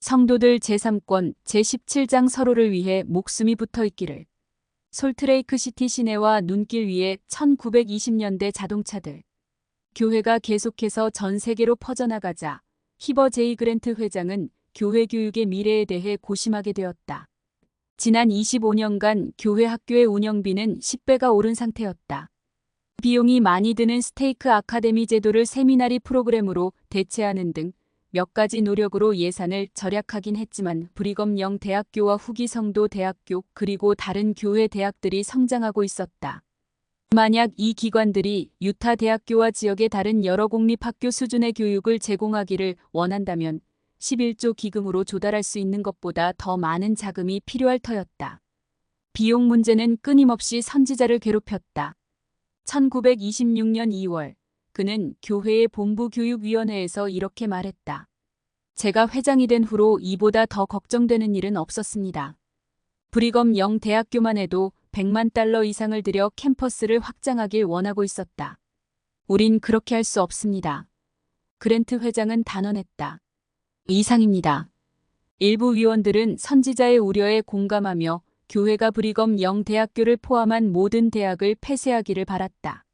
성도들 제3권 제17장 서로를 위해 목숨이 붙어 있기를. 솔트레이크 시티 시내와 눈길 위에 1920년대 자동차들. 교회가 계속해서 전 세계로 퍼져나가자 히버 제이 그랜트 회장은 교회 교육의 미래에 대해 고심하게 되었다. 지난 25년간 교회 학교의 운영비는 10배가 오른 상태였다. 비용이 많이 드는 스테이크 아카데미 제도를 세미나리 프로그램으로 대체하는 등 몇 가지 노력으로 예산을 절약하긴 했지만 브리검 영 대학교와 후기 성도 대학교 그리고 다른 교회 대학들이 성장하고 있었다. 만약 이 기관들이 유타 대학교와 지역의 다른 여러 공립학교 수준의 교육을 제공하기를 원한다면 11조 기금으로 조달할 수 있는 것보다 더 많은 자금이 필요할 터였다. 비용 문제는 끊임없이 선지자를 괴롭혔다. 1926년 2월 그는 교회의 본부교육위원회에서 이렇게 말했다. 제가 회장이 된 후로 이보다 더 걱정되는 일은 없었습니다. 브리검 영 대학교만 해도 100만 달러 이상을 들여 캠퍼스를 확장하길 원하고 있었다. 우린 그렇게 할 수 없습니다. 그랜트 회장은 단언했다. 이상입니다. 일부 위원들은 선지자의 우려에 공감하며 교회가 브리검 영 대학교를 포함한 모든 대학을 폐쇄하기를 바랐다.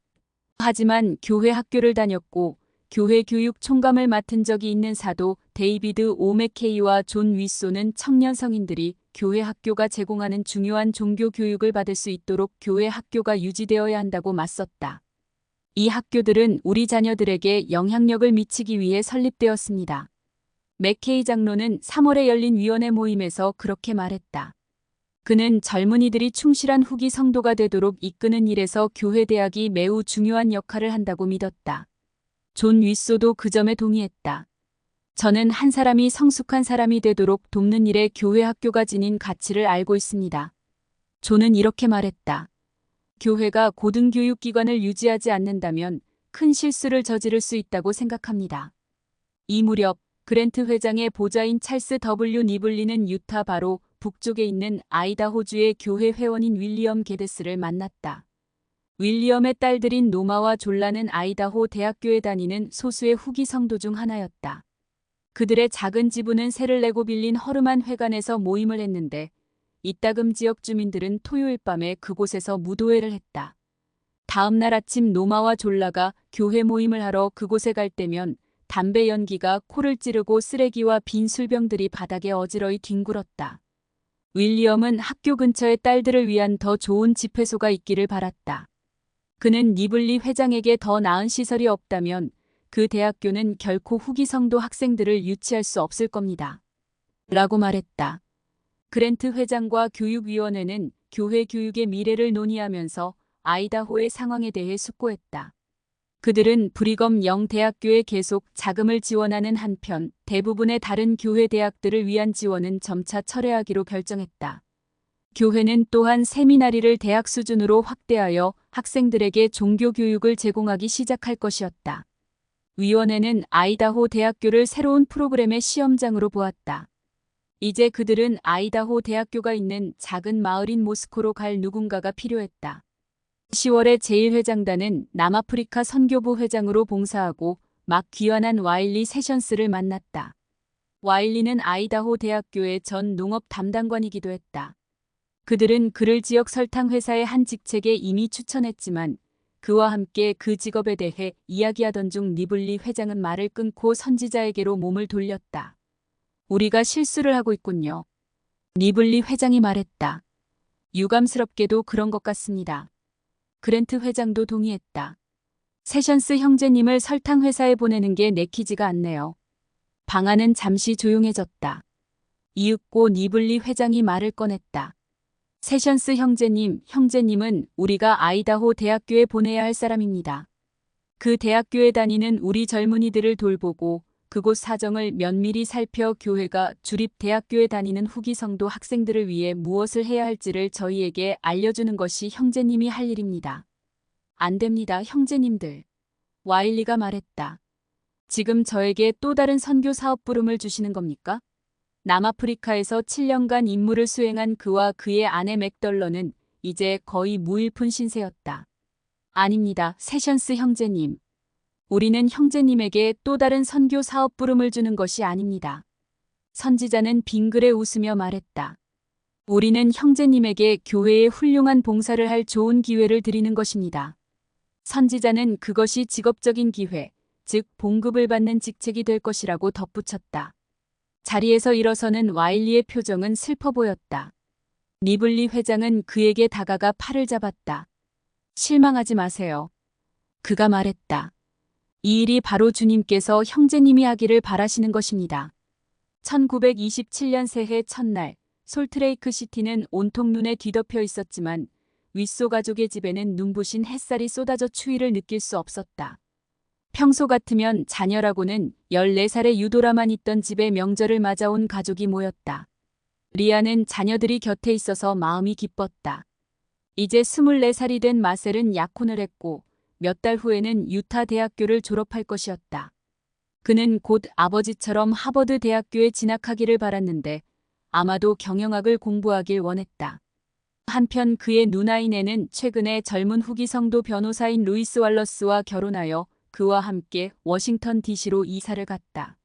하지만 교회 학교를 다녔고 교회 교육 총감을 맡은 적이 있는 사도 데이비드 오 맥케이와 존 윗소는 청년 성인들이 교회 학교가 제공하는 중요한 종교 교육을 받을 수 있도록 교회 학교가 유지되어야 한다고 맞섰다. 이 학교들은 우리 자녀들에게 영향력을 미치기 위해 설립되었습니다. 맥케이 장로는 3월에 열린 위원회 모임에서 그렇게 말했다. 그는 젊은이들이 충실한 후기 성도가 되도록 이끄는 일에서 교회 대학이 매우 중요한 역할을 한다고 믿었다. 존 윗소도 그 점에 동의했다. 저는 한 사람이 성숙한 사람이 되도록 돕는 일에 교회 학교가 지닌 가치를 알고 있습니다. 존은 이렇게 말했다. 교회가 고등교육기관을 유지하지 않는다면 큰 실수를 저지를 수 있다고 생각합니다. 이 무렵 그랜트 회장의 보좌인 찰스 W. 니블리는 유타 바로 북쪽에 있는 아이다호주의 교회 회원인 윌리엄 게데스를 만났다. 윌리엄의 딸들인 노마와 졸라는 아이다호 대학교에 다니는 소수의 후기 성도 중 하나였다. 그들의 작은 지부는 세를 내고 빌린 허름한 회관에서 모임을 했는데 이따금 지역 주민들은 토요일 밤에 그곳에서 무도회를 했다. 다음 날 아침 노마와 졸라가 교회 모임을 하러 그곳에 갈 때면 담배 연기가 코를 찌르고 쓰레기와 빈 술병들이 바닥에 어지러이 뒹굴었다. 윌리엄은 학교 근처에 딸들을 위한 더 좋은 집회소가 있기를 바랐다. 그는 니블리 회장에게 더 나은 시설이 없다면 그 대학교는 결코 후기 성도 학생들을 유치할 수 없을 겁니다. 라고 말했다. 그랜트 회장과 교육위원회는 교회 교육의 미래를 논의하면서 아이다호의 상황에 대해 숙고했다. 그들은 브리검 영 대학교에 계속 자금을 지원하는 한편 대부분의 다른 교회 대학들을 위한 지원은 점차 철회하기로 결정했다. 교회는 또한 세미나리를 대학 수준으로 확대하여 학생들에게 종교 교육을 제공하기 시작할 것이었다. 위원회는 아이다호 대학교를 새로운 프로그램의 시험장으로 보았다. 이제 그들은 아이다호 대학교가 있는 작은 마을인 모스코로 갈 누군가가 필요했다. 10월에 제1회장단은 남아프리카 선교부 회장으로 봉사하고 막 귀환한 와일리 세션스를 만났다. 와일리는 아이다호 대학교의 전 농업 담당관이기도 했다. 그들은 그를 지역 설탕 회사의 한 직책에 이미 추천했지만 그와 함께 그 직업에 대해 이야기하던 중 니블리 회장은 말을 끊고 선지자에게로 몸을 돌렸다. 우리가 실수를 하고 있군요. 니블리 회장이 말했다. 유감스럽게도 그런 것 같습니다. 그랜트 회장도 동의했다. 세션스 형제님을 설탕 회사에 보내는 게 내키지가 않네요. 방안은 잠시 조용해졌다. 이윽고 니블리 회장이 말을 꺼냈다. 세션스 형제님은 우리가 아이다호 대학교에 보내야 할 사람입니다. 그 대학교에 다니는 우리 젊은이들을 돌보고 그곳 사정을 면밀히 살펴 교회가 주립 대학교에 다니는 후기 성도 학생들을 위해 무엇을 해야 할지를 저희에게 알려주는 것이 형제님이 할 일입니다. 안 됩니다, 형제님들. 와일리가 말했다. 지금 저에게 또 다른 선교 사업 부름을 주시는 겁니까? 남아프리카에서 7년간 임무를 수행한 그와 그의 아내 맥덜런은 이제 거의 무일푼 신세였다. 아닙니다, 세션스 형제님. 우리는 형제님에게 또 다른 선교 사업 부름을 주는 것이 아닙니다. 선지자는 빙그레 웃으며 말했다. 우리는 형제님에게 교회에 훌륭한 봉사를 할 좋은 기회를 드리는 것입니다. 선지자는 그것이 직업적인 기회, 즉 봉급을 받는 직책이 될 것이라고 덧붙였다. 자리에서 일어서는 와일리의 표정은 슬퍼 보였다. 리블리 회장은 그에게 다가가 팔을 잡았다. 실망하지 마세요. 그가 말했다. 이 일이 바로 주님께서 형제님이 하기를 바라시는 것입니다. 1927년 새해 첫날, 솔트레이크 시티는 온통 눈에 뒤덮여 있었지만 윗소 가족의 집에는 눈부신 햇살이 쏟아져 추위를 느낄 수 없었다. 평소 같으면 자녀라고는 14살의 유도라만 있던 집에 명절을 맞아온 가족이 모였다. 리아는 자녀들이 곁에 있어서 마음이 기뻤다. 이제 24살이 된 마셀은 약혼을 했고 몇 달 후에는 유타 대학교를 졸업할 것이었다. 그는 곧 아버지처럼 하버드 대학교에 진학하기를 바랐는데 아마도 경영학을 공부하길 원했다. 한편 그의 누나인 애는 최근에 젊은 후기 성도 변호사인 루이스 왈러스와 결혼하여 그와 함께 워싱턴 DC로 이사를 갔다.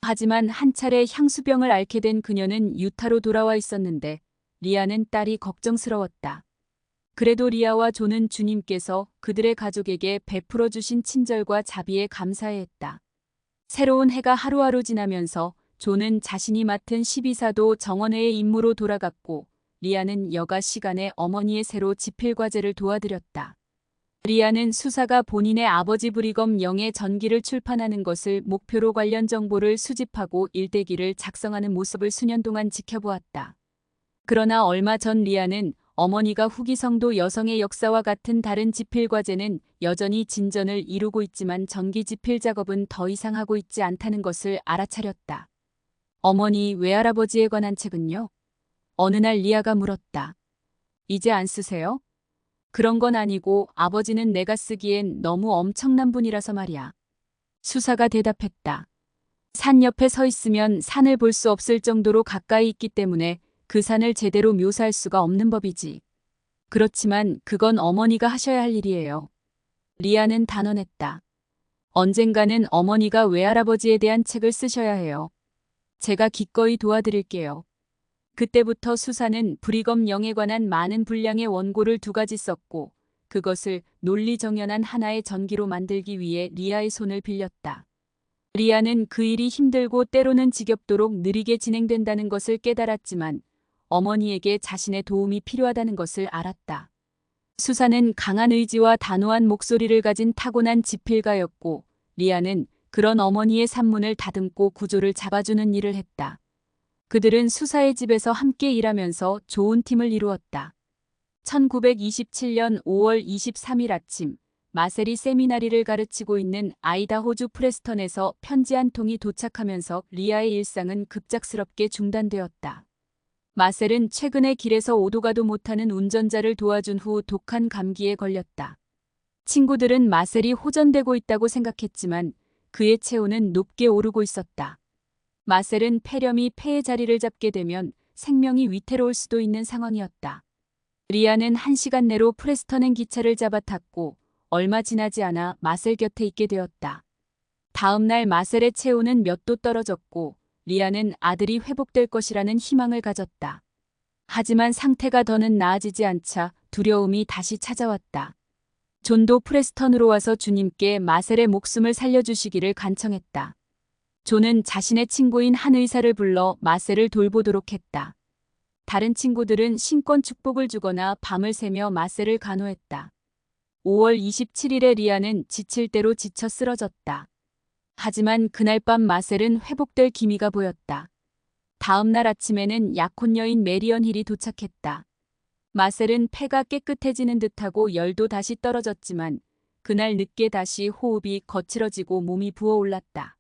하지만 한 차례 향수병을 앓게 된 그녀는 유타로 돌아와 있었는데 리아는 딸이 걱정스러웠다. 그래도 리아와 존은 주님께서 그들의 가족에게 베풀어 주신 친절과 자비에 감사해 했다. 새로운 해가 하루하루 지나면서 존은 자신이 맡은 12사도 정원회의 임무로 돌아갔고 리아는 여가 시간에 어머니의 새로 집필 과제를 도와드렸다. 리아는 수사가 본인의 아버지 브리검 영의 전기를 출판하는 것을 목표로 관련 정보를 수집하고 일대기를 작성하는 모습을 수년 동안 지켜보았다. 그러나 얼마 전 리아는 어머니가 후기 성도 여성의 역사와 같은 다른 집필 과제는 여전히 진전을 이루고 있지만 전기 집필 작업은 더 이상 하고 있지 않다는 것을 알아차렸다. 어머니 외할아버지에 관한 책은요? 어느 날 리아가 물었다. 이제 안 쓰세요? 그런 건 아니고 아버지는 내가 쓰기엔 너무 엄청난 분이라서 말이야. 수사가 대답했다. 산 옆에 서 있으면 산을 볼 수 없을 정도로 가까이 있기 때문에 그 산을 제대로 묘사할 수가 없는 법이지. 그렇지만 그건 어머니가 하셔야 할 일이에요. 리아는 단언했다. 언젠가는 어머니가 외할아버지에 대한 책을 쓰셔야 해요. 제가 기꺼이 도와드릴게요. 그때부터 수사는 브리검 영에 관한 많은 분량의 원고를 2가지 썼고 그것을 논리정연한 하나의 전기로 만들기 위해 리아의 손을 빌렸다. 리아는 그 일이 힘들고 때로는 지겹도록 느리게 진행된다는 것을 깨달았지만 어머니에게 자신의 도움이 필요하다는 것을 알았다. 수사는 강한 의지와 단호한 목소리를 가진 타고난 집필가였고 리아는 그런 어머니의 산문을 다듬고 구조를 잡아주는 일을 했다. 그들은 수사의 집에서 함께 일하면서 좋은 팀을 이루었다. 1927년 5월 23일 아침 마셀이 세미나리를 가르치고 있는 아이다호주 프레스턴에서 편지 한 통이 도착하면서 리아의 일상은 급작스럽게 중단되었다. 마셀은 최근에 길에서 오도가도 못하는 운전자를 도와준 후 독한 감기에 걸렸다. 친구들은 마셀이 호전되고 있다고 생각했지만 그의 체온은 높게 오르고 있었다. 마셀은 폐렴이 폐의 자리를 잡게 되면 생명이 위태로울 수도 있는 상황이었다. 리아는 1시간 내로 프레스턴행 기차를 잡아 탔고 얼마 지나지 않아 마셀 곁에 있게 되었다. 다음 날 마셀의 체온은 몇 도 떨어졌고 리아는 아들이 회복될 것이라는 희망을 가졌다. 하지만 상태가 더는 나아지지 않자 두려움이 다시 찾아왔다. 존도 프레스턴으로 와서 주님께 마셀의 목숨을 살려주시기를 간청했다. 존은 자신의 친구인 한 의사를 불러 마셀을 돌보도록 했다. 다른 친구들은 신권 축복을 주거나 밤을 새며 마셀을 간호했다. 5월 27일에 리아는 지칠 대로 지쳐 쓰러졌다. 하지만 그날 밤 마셀은 회복될 기미가 보였다. 다음 날 아침에는 약혼 여인 메리언 힐이 도착했다. 마셀은 폐가 깨끗해지는 듯하고 열도 다시 떨어졌지만 그날 늦게 다시 호흡이 거칠어지고 몸이 부어올랐다.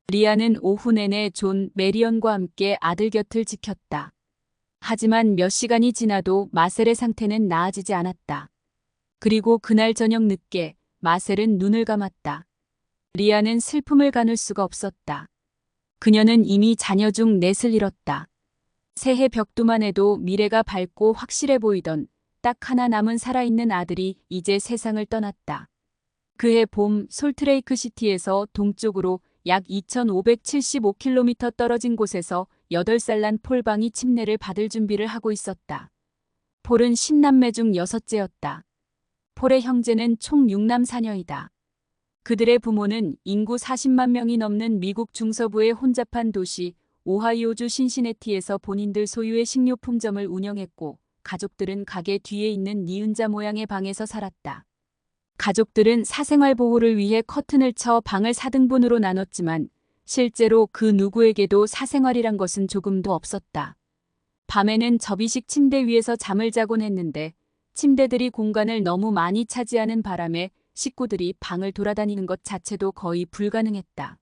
리아는 오후 내내 존, 메리언과 함께 아들 곁을 지켰다. 하지만 몇 시간이 지나도 마셀의 상태는 나아지지 않았다. 그리고 그날 저녁 늦게 마셀은 눈을 감았다. 리아는 슬픔을 가눌 수가 없었다. 그녀는 이미 자녀 중 넷을 잃었다. 새해 벽두만 해도 미래가 밝고 확실해 보이던 딱 하나 남은 살아있는 아들이 이제 세상을 떠났다. 그해 봄 솔트레이크 시티에서 동쪽으로 약 2,575km 떨어진 곳에서 8살 난 폴방이 침례를 받을 준비를 하고 있었다. 폴은 10남매 중 6째였다. 폴의 형제는 총 6남 4녀이다. 그들의 부모는 인구 40만 명이 넘는 미국 중서부의 혼잡한 도시 오하이오주 신시내티에서 본인들 소유의 식료품점을 운영했고, 가족들은 가게 뒤에 있는 니은자 모양의 방에서 살았다. 가족들은 사생활 보호를 위해 커튼을 쳐 방을 4등분으로 나눴지만 실제로 그 누구에게도 사생활이란 것은 조금도 없었다. 밤에는 접이식 침대 위에서 잠을 자곤 했는데 침대들이 공간을 너무 많이 차지하는 바람에 식구들이 방을 돌아다니는 것 자체도 거의 불가능했다.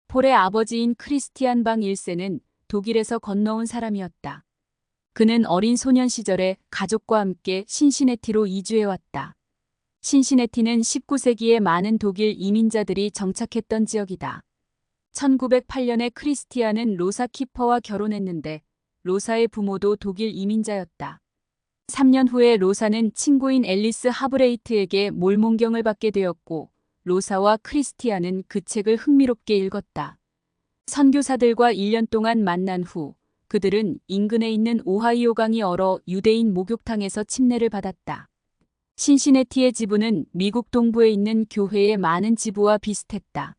폴의 아버지인 크리스티안 방 1세는 독일에서 건너온 사람이었다. 그는 어린 소년 시절에 가족과 함께 신시내티로 이주해왔다. 신시내티는 19세기에 많은 독일 이민자들이 정착했던 지역이다. 1908년에 크리스티안은 로사 키퍼와 결혼했는데 로사의 부모도 독일 이민자였다. 3년 후에 로사는 친구인 앨리스 하브레이트에게 몰몬경을 받게 되었고, 로사와 크리스티안은 그 책을 흥미롭게 읽었다. 선교사들과 1년 동안 만난 후 그들은 인근에 있는 오하이오 강이 얼어 유대인 목욕탕에서 침례를 받았다. 신시내티의 지부는 미국 동부에 있는 교회의 많은 지부와 비슷했다.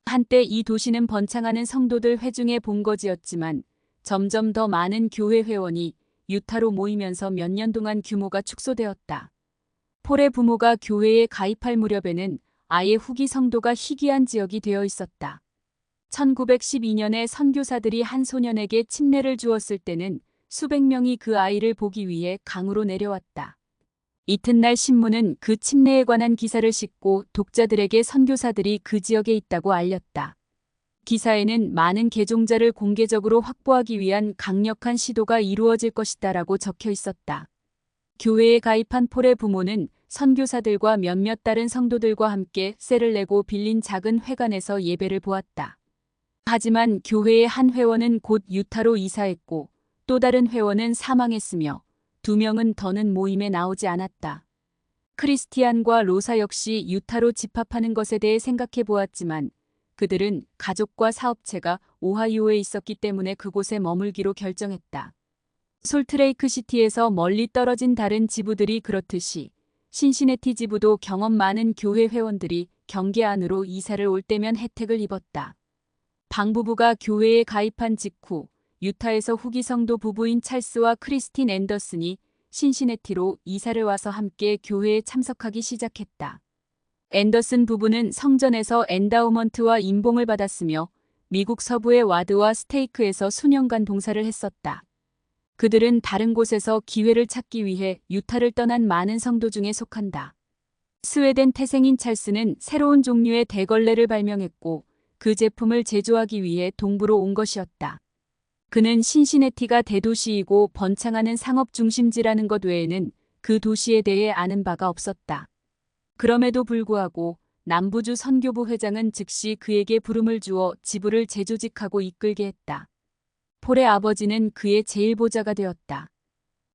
한때 이 도시는 번창하는 성도들 회중의 본거지였지만 점점 더 많은 교회 회원이 유타로 모이면서 몇 년 동안 규모가 축소되었다. 폴의 부모가 교회에 가입할 무렵에는 아예 후기 성도가 희귀한 지역이 되어 있었다. 1912년에 선교사들이 한 소년에게 침례를 주었을 때는 수백 명이 그 아이를 보기 위해 강으로 내려왔다. 이튿날 신문은 그 침례에 관한 기사를 싣고 독자들에게 선교사들이 그 지역에 있다고 알렸다. 기사에는 많은 개종자를 공개적으로 확보하기 위한 강력한 시도가 이루어질 것이다라고 적혀 있었다. 교회에 가입한 폴의 부모는 선교사들과 몇몇 다른 성도들과 함께 세를 내고 빌린 작은 회관에서 예배를 보았다. 하지만 교회의 한 회원은 곧 유타로 이사했고 또 다른 회원은 사망했으며 2명은 더는 모임에 나오지 않았다. 크리스티안과 로사 역시 유타로 집합하는 것에 대해 생각해 보았지만 그들은 가족과 사업체가 오하이오에 있었기 때문에 그곳에 머물기로 결정했다. 솔트레이크 시티에서 멀리 떨어진 다른 지부들이 그렇듯이 신시내티 지부도 경험 많은 교회 회원들이 경계 안으로 이사를 올 때면 혜택을 입었다. 방 부부가 교회에 가입한 직후 유타에서 후기 성도 부부인 찰스와 크리스틴 앤더슨이 신시내티로 이사를 와서 함께 교회에 참석하기 시작했다. 앤더슨 부부는 성전에서 엔다우먼트와 임봉을 받았으며 미국 서부의 와드와 스테이크에서 수년간 동사를 했었다. 그들은 다른 곳에서 기회를 찾기 위해 유타를 떠난 많은 성도 중에 속한다. 스웨덴 태생인 찰스는 새로운 종류의 대걸레를 발명했고 그 제품을 제조하기 위해 동부로 온 것이었다. 그는 신시내티가 대도시이고 번창하는 상업 중심지라는 것 외에는 그 도시에 대해 아는 바가 없었다. 그럼에도 불구하고 남부주 선교부 회장은 즉시 그에게 부름을 주어 지부를 재조직하고 이끌게 했다. 폴의 아버지는 그의 제1보좌가 되었다.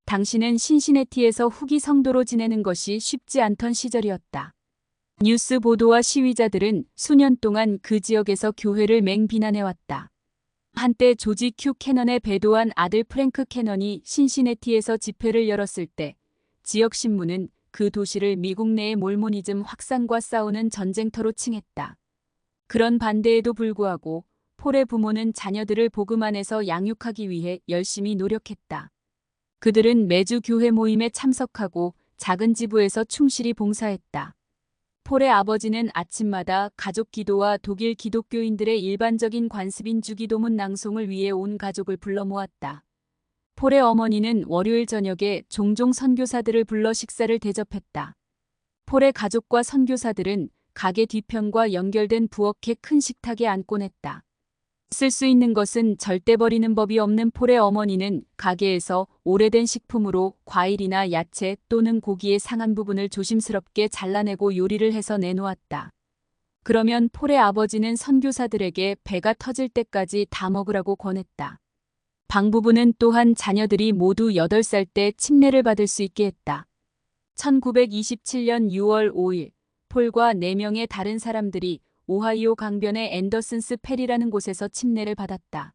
당시는 신시내티에서 후기 성도로 지내는 것이 쉽지 않던 시절이었다. 뉴스 보도와 시위자들은 수년 동안 그 지역에서 교회를 맹비난해왔다. 한때 조지 큐 캐넌의 배도한 아들 프랭크 캐넌이 신시내티에서 집회를 열었을 때 지역 신문은 그 도시를 미국 내의 몰모니즘 확산과 싸우는 전쟁터로 칭했다. 그런 반대에도 불구하고 폴의 부모는 자녀들을 복음 안에서 양육하기 위해 열심히 노력했다. 그들은 매주 교회 모임에 참석하고 작은 지부에서 충실히 봉사했다. 폴의 아버지는 아침마다 가족 기도와 독일 기독교인들의 일반적인 관습인 주기도문 낭송을 위해 온 가족을 불러 모았다. 폴의 어머니는 월요일 저녁에 종종 선교사들을 불러 식사를 대접했다. 폴의 가족과 선교사들은 가게 뒤편과 연결된 부엌의 큰 식탁에 앉곤 했다. 쓸 수 있는 것은 절대 버리는 법이 없는 폴의 어머니는 가게에서 오래된 식품으로 과일이나 야채 또는 고기의 상한 부분을 조심스럽게 잘라내고 요리를 해서 내놓았다. 그러면 폴의 아버지는 선교사들에게 배가 터질 때까지 다 먹으라고 권했다. 방 부부는 또한 자녀들이 모두 8살 때 침례를 받을 수 있게 했다. 1927년 6월 5일 폴과 4명의 다른 사람들이 오하이오 강변의 앤더슨스 페리라는 곳에서 침례를 받았다.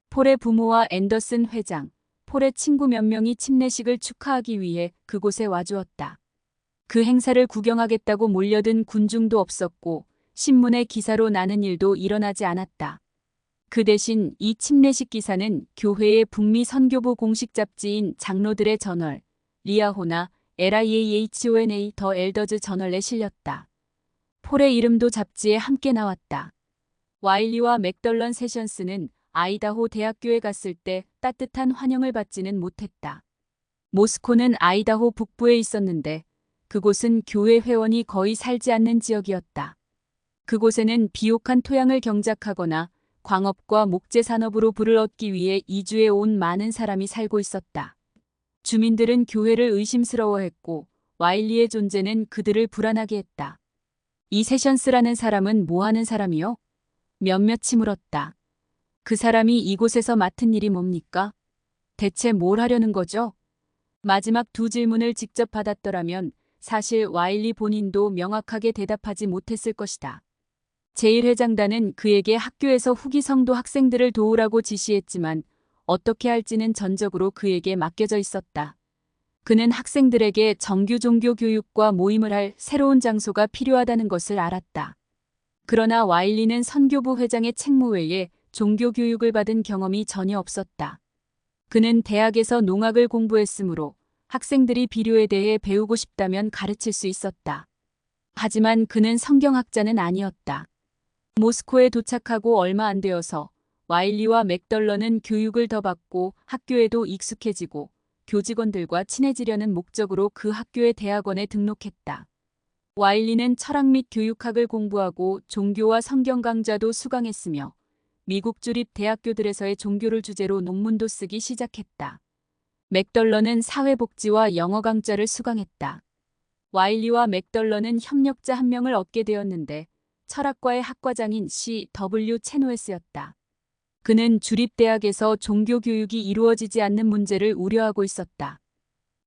폴의 부모와 앤더슨 회장, 폴의 친구 몇 명이 침례식을 축하하기 위해 그곳에 와주었다. 그 행사를 구경하겠다고 몰려든 군중도 없었고 신문의 기사로 나는 일도 일어나지 않았다. 그 대신 이 침례식 기사는 교회의 북미 선교부 공식 잡지인 장로들의 저널, 리아호나 LIAHONA 더 엘더즈 저널에 실렸다. 폴의 이름도 잡지에 함께 나왔다. 와일리와 맥덜런 세션스는 아이다호 대학교에 갔을 때 따뜻한 환영을 받지는 못했다. 모스코는 아이다호 북부에 있었는데 그곳은 교회 회원이 거의 살지 않는 지역이었다. 그곳에는 비옥한 토양을 경작하거나 광업과 목재 산업으로 부를 얻기 위해 이주해 온 많은 사람이 살고 있었다. 주민들은 교회를 의심스러워했고 와일리의 존재는 그들을 불안하게 했다. 이 세션스라는 사람은 뭐 하는 사람이요? 몇몇이 물었다. 그 사람이 이곳에서 맡은 일이 뭡니까? 대체 뭘 하려는 거죠? 마지막 두 질문을 직접 받았더라면 사실 와일리 본인도 명확하게 대답하지 못했을 것이다. 제1회장단은 그에게 학교에서 후기 성도 학생들을 도우라고 지시했지만 어떻게 할지는 전적으로 그에게 맡겨져 있었다. 그는 학생들에게 정규 종교 교육과 모임을 할 새로운 장소가 필요하다는 것을 알았다. 그러나 와일리는 선교부 회장의 책무 외에 종교 교육을 받은 경험이 전혀 없었다. 그는 대학에서 농학을 공부했으므로 학생들이 비료에 대해 배우고 싶다면 가르칠 수 있었다. 하지만 그는 성경학자는 아니었다. 모스코에 도착하고 얼마 안 되어서 와일리와 맥덜런은 교육을 더 받고 학교에도 익숙해지고 교직원들과 친해지려는 목적으로 그 학교의 대학원에 등록했다. 와일리는 철학 및 교육학을 공부하고 종교와 성경 강좌도 수강했으며 미국 주립 대학교들에서의 종교를 주제로 논문도 쓰기 시작했다. 맥덜런은 사회복지와 영어 강좌를 수강했다. 와일리와 맥덜런은 협력자 한 명을 얻게 되었는데 철학과의 학과장인 C.W. 체노에스였다. 그는 주립대학에서 종교교육이 이루어지지 않는 문제를 우려하고 있었다.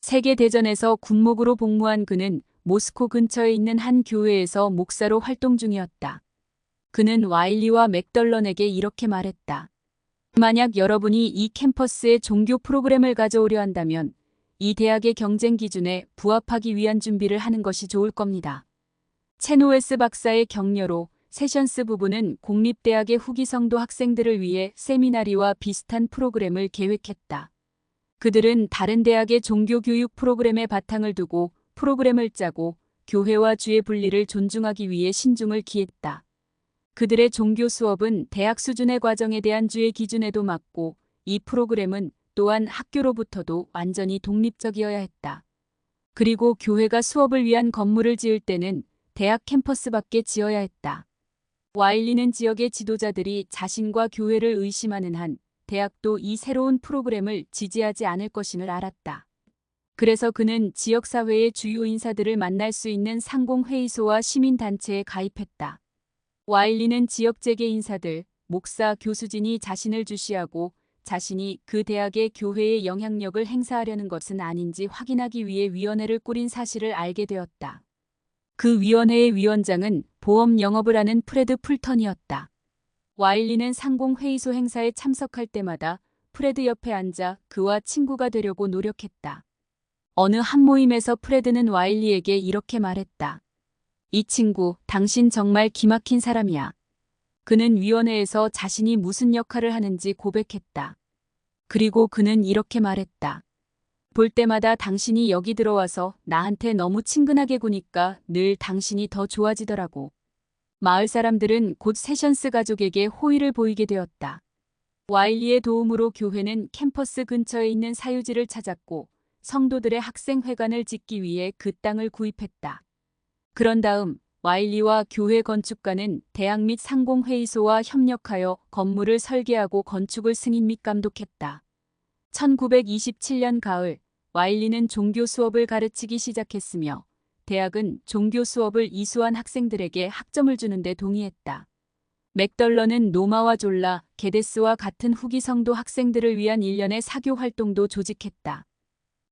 세계대전에서 군목으로 복무한 그는 모스코 근처에 있는 한 교회에서 목사로 활동 중이었다. 그는 와일리와 맥덜런에게 이렇게 말했다. 만약 여러분이 이 캠퍼스에 종교 프로그램을 가져오려 한다면 이 대학의 경쟁 기준에 부합하기 위한 준비를 하는 것이 좋을 겁니다. 체노에스 박사의 격려로 세션스 부부는 공립대학의 후기 성도 학생들을 위해 세미나리와 비슷한 프로그램을 계획했다. 그들은 다른 대학의 종교교육 프로그램에 바탕을 두고 프로그램을 짜고 교회와 주의 분리를 존중하기 위해 신중을 기했다. 그들의 종교 수업은 대학 수준의 과정에 대한 주의 기준에도 맞고 이 프로그램은 또한 학교로부터도 완전히 독립적이어야 했다. 그리고 교회가 수업을 위한 건물을 지을 때는 대학 캠퍼스 밖에 지어야 했다. 와일리는 지역의 지도자들이 자신과 교회를 의심하는 한 대학도 이 새로운 프로그램을 지지하지 않을 것임을 알았다. 그래서 그는 지역사회의 주요 인사들을 만날 수 있는 상공회의소와 시민단체에 가입했다. 와일리는 지역 재계 인사들, 목사, 교수진이 자신을 주시하고 자신이 그 대학의 교회의 영향력을 행사하려는 것은 아닌지 확인하기 위해 위원회를 꾸린 사실을 알게 되었다. 그 위원회의 위원장은 보험 영업을 하는 프레드 풀턴이었다. 와일리는 상공회의소 행사에 참석할 때마다 프레드 옆에 앉아 그와 친구가 되려고 노력했다. 어느 한 모임에서 프레드는 와일리에게 이렇게 말했다. 이 친구, 당신 정말 기막힌 사람이야. 그는 위원회에서 자신이 무슨 역할을 하는지 고백했다. 그리고 그는 이렇게 말했다. 볼 때마다 당신이 여기 들어와서 나한테 너무 친근하게 구니까 늘 당신이 더 좋아지더라고. 마을 사람들은 곧 세션스 가족에게 호의를 보이게 되었다. 와일리의 도움으로 교회는 캠퍼스 근처에 있는 사유지를 찾았고 성도들의 학생회관을 짓기 위해 그 땅을 구입했다. 그런 다음 와일리와 교회 건축가는 대학 및 상공회의소와 협력하여 건물을 설계하고 건축을 승인 및 감독했다. 1927년 가을 와일리는 종교 수업을 가르치기 시작했으며 대학은 종교 수업을 이수한 학생들에게 학점을 주는 데 동의했다. 맥덜런은 노마와 졸라, 게데스와 같은 후기 성도 학생들을 위한 일련의 사교 활동도 조직했다.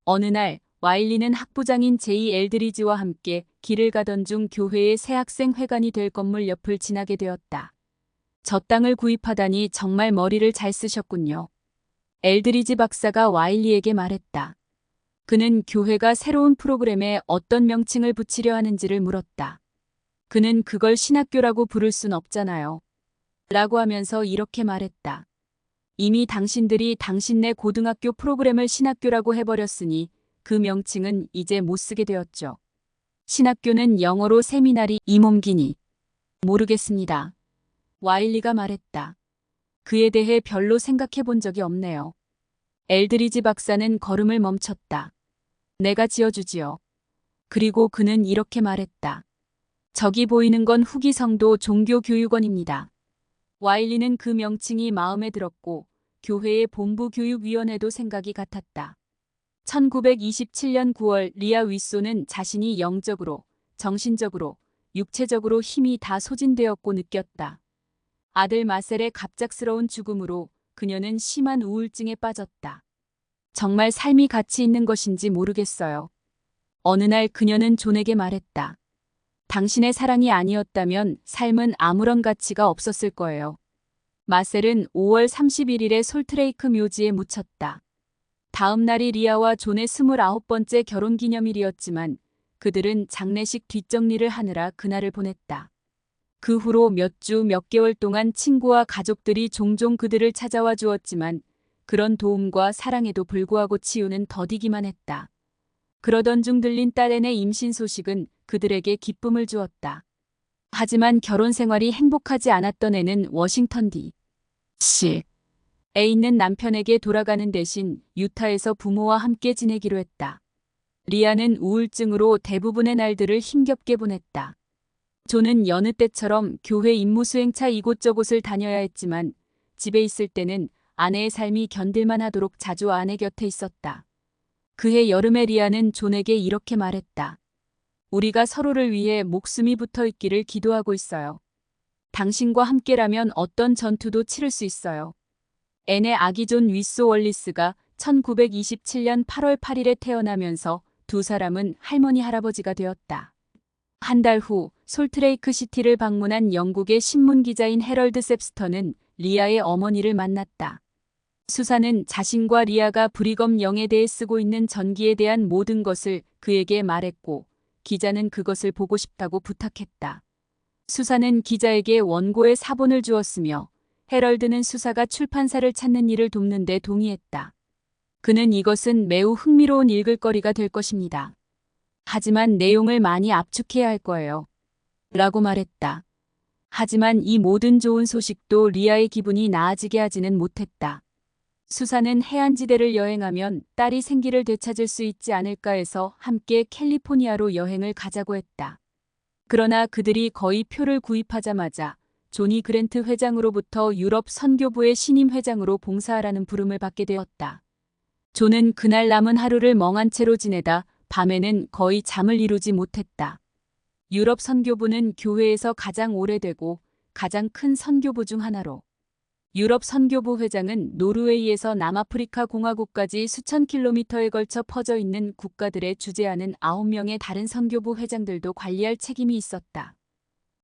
어느 날 와일리는 학부장인 제이 엘드리지와 함께 길을 가던 중 교회의 새 학생 회관이 될 건물 옆을 지나게 되었다. 저 땅을 구입하다니 정말 머리를 잘 쓰셨군요. 엘드리지 박사가 와일리에게 말했다. 그는 교회가 새로운 프로그램에 어떤 명칭을 붙이려 하는지를 물었다. 그는 그걸 신학교라고 부를 순 없잖아요. 라고 하면서 이렇게 말했다. 이미 당신들이 당신네 고등학교 프로그램을 신학교라고 해버렸으니 그 명칭은 이제 못 쓰게 되었죠. 신학교는 영어로 세미나리 이몸기니. 모르겠습니다. 와일리가 말했다. 그에 대해 별로 생각해 본 적이 없네요. 엘드리지 박사는 걸음을 멈췄다. 내가 지어주지요. 그리고 그는 이렇게 말했다. 저기 보이는 건 후기성도 종교교육원입니다. 와일리는 그 명칭이 마음에 들었고 교회의 본부교육위원회도 생각이 같았다. 1927년 9월 리아 윗소는 자신이 영적으로, 정신적으로, 육체적으로 힘이 다 소진되었고 느꼈다. 아들 마셀의 갑작스러운 죽음으로 그녀는 심한 우울증에 빠졌다. 정말 삶이 가치 있는 것인지 모르겠어요. 어느 날 그녀는 존에게 말했다. 당신의 사랑이 아니었다면 삶은 아무런 가치가 없었을 거예요. 마셀은 5월 31일에 솔트레이크 묘지에 묻혔다. 다음 날이 리아와 존의 29번째 결혼기념일이었지만 그들은 장례식 뒷정리를 하느라 그날을 보냈다. 그 후로 몇 주 몇 개월 동안 친구와 가족들이 종종 그들을 찾아와 주었지만 그런 도움과 사랑에도 불구하고 치유는 더디기만 했다. 그러던 중 들린 딸앤의 임신 소식은 그들에게 기쁨을 주었다. 하지만 결혼 생활이 행복하지 않았던 애는 워싱턴 D.C.에 있는 남편에게 돌아가는 대신 유타에서 부모와 함께 지내기로 했다. 리아는 우울증으로 대부분의 날들을 힘겹게 보냈다. 존은 여느 때처럼 교회 임무수행차 이곳저곳을 다녀야 했지만 집에 있을 때는 아내의 삶이 견딜만 하도록 자주 아내 곁에 있었다. 그해 여름에 리아는 존에게 이렇게 말했다. 우리가 서로를 위해 목숨이 붙어 있기를 기도하고 있어요. 당신과 함께라면 어떤 전투도 치를 수 있어요. 앤의 아기 존 윗소 월리스가 1927년 8월 8일에 태어나면서 두 사람은 할머니 할아버지가 되었다. 한 달 후 솔트레이크 시티를 방문한 영국의 신문기자인 헤럴드 셉스터는 리아의 어머니를 만났다. 수사는 자신과 리아가 브리검 영에 대해 쓰고 있는 전기에 대한 모든 것을 그에게 말했고 기자는 그것을 보고 싶다고 부탁했다. 수사는 기자에게 원고의 사본을 주었으며 헤럴드는 수사가 출판사를 찾는 일을 돕는 데 동의했다. 그는 이것은 매우 흥미로운 읽을거리가 될 것입니다. 하지만 내용을 많이 압축해야 할 거예요. 라고 말했다. 하지만 이 모든 좋은 소식도 리아의 기분이 나아지게 하지는 못했다. 수사는 해안지대를 여행하면 딸이 생기를 되찾을 수 있지 않을까 해서 함께 캘리포니아로 여행을 가자고 했다. 그러나 그들이 거의 표를 구입하자마자 조니 그랜트 회장으로부터 유럽 선교부의 신임 회장으로 봉사하라는 부름을 받게 되었다. 존은 그날 남은 하루를 멍한 채로 지내다 밤에는 거의 잠을 이루지 못했다. 유럽 선교부는 교회에서 가장 오래되고 가장 큰 선교부 중 하나로 유럽 선교부 회장은 노르웨이에서 남아프리카 공화국까지 수천 킬로미터에 걸쳐 퍼져 있는 국가들에 주재하는 9명의 다른 선교부 회장들도 관리할 책임이 있었다.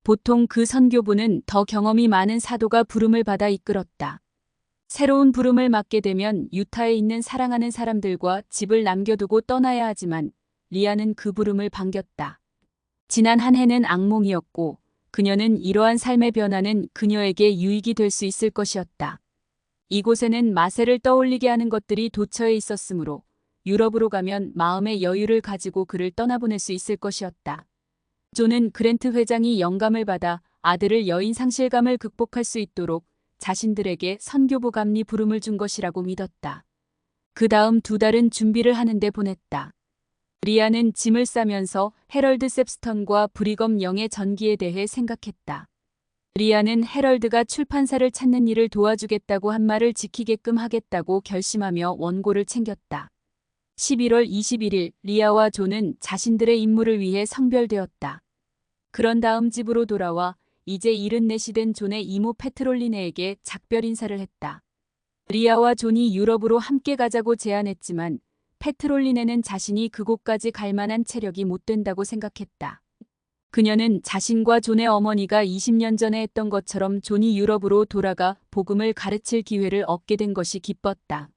보통 그 선교부는 더 경험이 많은 사도가 부름을 받아 이끌었다. 새로운 부름을 맡게 되면 유타에 있는 사랑하는 사람들과 집을 남겨두고 떠나야 하지만 리아는 그 부름을 반겼다. 지난 한 해는 악몽이었고 그녀는 이러한 삶의 변화는 그녀에게 유익이 될 수 있을 것이었다. 이곳에는 마세를 떠올리게 하는 것들이 도처에 있었으므로 유럽으로 가면 마음의 여유를 가지고 그를 떠나보낼 수 있을 것이었다. 존은 그랜트 회장이 영감을 받아 아들을 여인 상실감을 극복할 수 있도록 자신들에게 선교부 감리 부름을 준 것이라고 믿었다. 그 다음 2달은 준비를 하는데 보냈다. 리아는 짐을 싸면서 헤럴드 셉스턴과 브리검 영의 전기에 대해 생각했다. 리아는 헤럴드가 출판사를 찾는 일을 도와주겠다고 한 말을 지키게끔 하겠다고 결심하며 원고를 챙겼다. 11월 21일 리아와 존은 자신들의 임무를 위해 성별되었다. 그런 다음 집으로 돌아와 이제 74이 된 존의 이모 페트롤리네에게 작별 인사를 했다. 리아와 존이 유럽으로 함께 가자고 제안했지만 페트롤리네는 자신이 그곳까지 갈 만한 체력이 못 된다고 생각했다. 그녀는 자신과 존의 어머니가 20년 전에 했던 것처럼 존이 유럽으로 돌아가 복음을 가르칠 기회를 얻게 된 것이 기뻤다.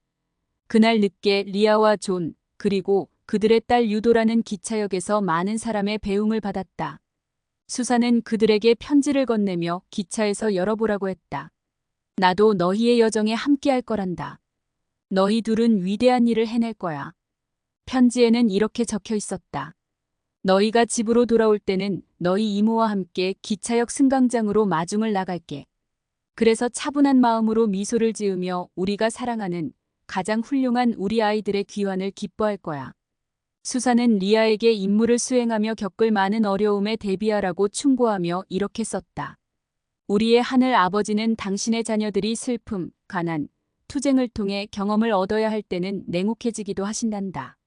그날 늦게 리아와 존, 그리고 그들의 딸 유도라는 기차역에서 많은 사람의 배웅을 받았다. 수사는 그들에게 편지를 건네며 기차에서 열어보라고 했다. 나도 너희의 여정에 함께할 거란다. 너희 둘은 위대한 일을 해낼 거야. 편지에는 이렇게 적혀 있었다. 너희가 집으로 돌아올 때는 너희 이모와 함께 기차역 승강장으로 마중을 나갈게. 그래서 차분한 마음으로 미소를 지으며 우리가 사랑하는 가장 훌륭한 우리 아이들의 귀환을 기뻐할 거야. 수사는 리아에게 임무를 수행하며 겪을 많은 어려움에 대비하라고 충고하며 이렇게 썼다. 우리의 하늘 아버지는 당신의 자녀들이 슬픔, 가난, 투쟁을 통해 경험을 얻어야 할 때는 냉혹해지기도 하신단다.